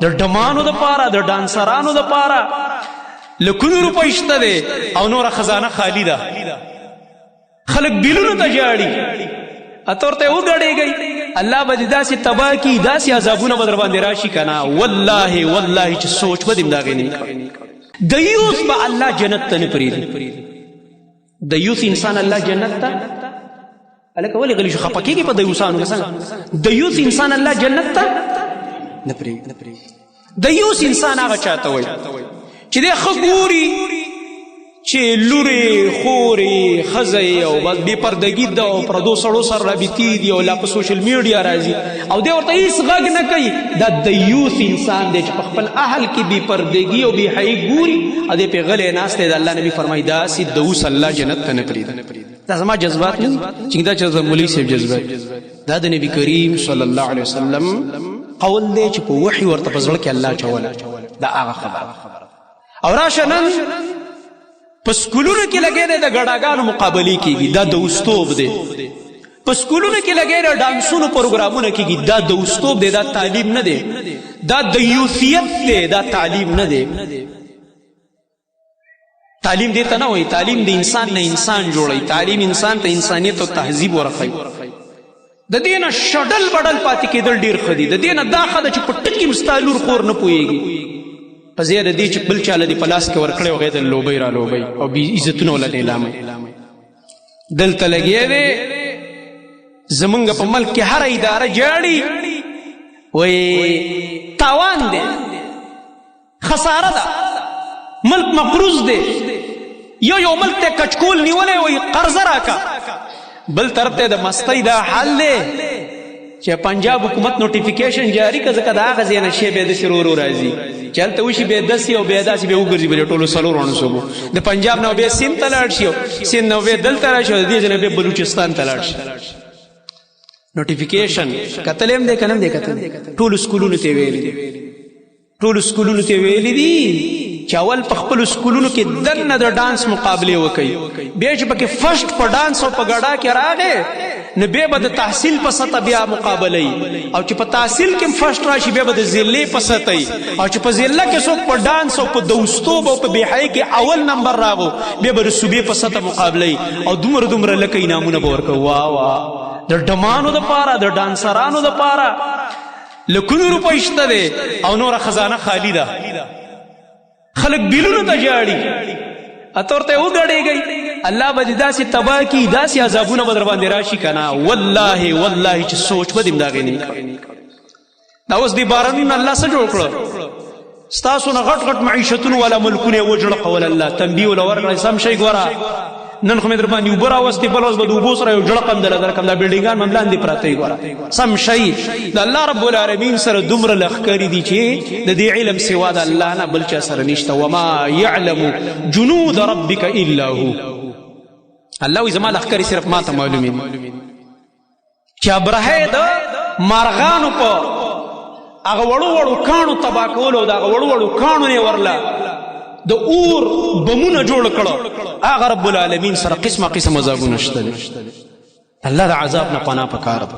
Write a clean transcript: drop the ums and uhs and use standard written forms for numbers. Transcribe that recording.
د ډمانو د پاره د ډانسرانو د پاره لکونو روپۍ شته دی او نوره خزانه خالی ده خلک بیلونو ته ژاړي اته ورته وګډېږئ الله به دې داسې تباه کي داسې عذابونه به در باندې راشي که نه والله والله چې سوچ به دې هم د هغې نه کوي دیوس به الله جنت ته نه پرېږدي دیوس انسان الله جنت ته هلکه ولې غلی شو خفه کېږي په دیوسانو که څنګه دیوس انسان الله جنت ته نه پرېږدي دیوس انسان هغه چاته وایي چې دی ښه ګوري چې لورې خورې ښځه او بس بې پردګي ده او پردو سړو سره رابطې دي او لا په سوشل میډیا راځي او دی ورته هېڅ غږ نه کوي دا دیوس انسان دی چې په خپل اهل کې بې پردګي او بې حیي ګوري او دی پرې غلی ناست دی د الله نبي فرمایي داسې دوس الله جنت ته نه پرېږدي دا زما جذبات نه چې دا چې د مولوي صاحب جذبات دا د نبي کریم صلی الله علیه وسلم قول دی چې په وحي ورته په زړه کې الله چوله دا هغه خبره او راشه نن په سکولونو کې لګی دی د ګډاګانو مقابلې کېږي دا دوستوب دی په سکولونو کې لګی دی ډانسونو پروګرامونه کېږي دا دوستوب دی دا تعلیم نه دی دا دیوثیت دی دا تعلیم نه دی تعلیم دې ته نه وایي تعلیم د انسان نه انسان جوړوي تعلیم انسان ته انسانیت او تهذیب ورښوي د دې نه شډل بډل پاتې کېدل ډېر ښه دي د دې نه دا ښه ده چې په ټکي هم ستا لور خور نه پوهېږي په ځای د دې چې بل چاله دې په لاس کې ورکړی هغې د لوبۍ را لوبۍ او عزتونه وله نیلامئ دلته لګیا دی زمونږ په ملک کې هره اداره جاړي وایي تاوان دی خساره ده ملک مقروض دی یو ملک ته کچکول نیولی وایي قرضه راکه بل طرف ته د مستۍ دا حل دی چې پنجاب حکومت نوټیفیکیشن جاری که ځکه د هغه ځای نه شی بیا داسې ورو راځي چې هلته وشي بیا داسې او بیا داسې بیا وګرځي بیا ټولو څلورو صوبو د پنجاب نه بیا سیند ته لاړ شي سیند نه بیا دلته راشي او د دې ځای نه بیا بلوچستان ته لاړ شي نوټیفیکیشن کتلی هم دی که نه هم دی کتلی ټولو سکولونو ته ویلي دي ټولو سکولونو ته ویلي دي چې اول په خپلو سکولونو کې دننه د ډانس مقابلې وکوي بیا چې پکې فشت په ډانس او په ګډا کې راغی نو بیا به د تحصیل په سطح بیا مقابله او چې په تحصیل کې فشت راشي بیا به د ضلعې په سطح او چې په ضلع کې څوک په ډانس او په دوستوب او په بېحیي کې اول نمبر راغو بیا به د صوبې په سطح مقابله او دومره لکه انعامونه به ورکوي واه د ډمانو دپاره د ډانسرانو دپاره لکونو روپۍ شته دی او نوره خزانه خالی ده خلک بیلونو ته ژاړي اته ورته وګډېږئ الله به دې داسې تباه کي داسې عذابونه به در باندې راشي که نه والله والله چې سوچ به دې هم د هغې نه کوي دا اوس دې بارانونو الله څه جوړ کړه ستاسو نه غټ غټ معیشتونو والا ملکونه یې وجړقول الله تنبیه وله ورکړی سم شی ګوره نن خو مې در باندې اوبه راوستې بل ورځ به د اوبو سره یو جړق هم دله درکړم دا بلډینګان به هم لاندې پراته وي ګوره سم شی د الله رب العالمین سره دومره لښکرې دي چې د دې علم سوا د الله نه بل چا سره نشته وما یعلم جنود ربک الا هو الله وایي زما لښکرې صرف ما ته معلومې دي چې ابرهه د مارغانو په هغه وړو کاڼو تباه کولو او د هغه وړو کاڼو نه ورله د اور بمونه جوړ کړه هغه رب العالمین سره قسمه عذابونه شته الله د عذاب نه پناه پکار ده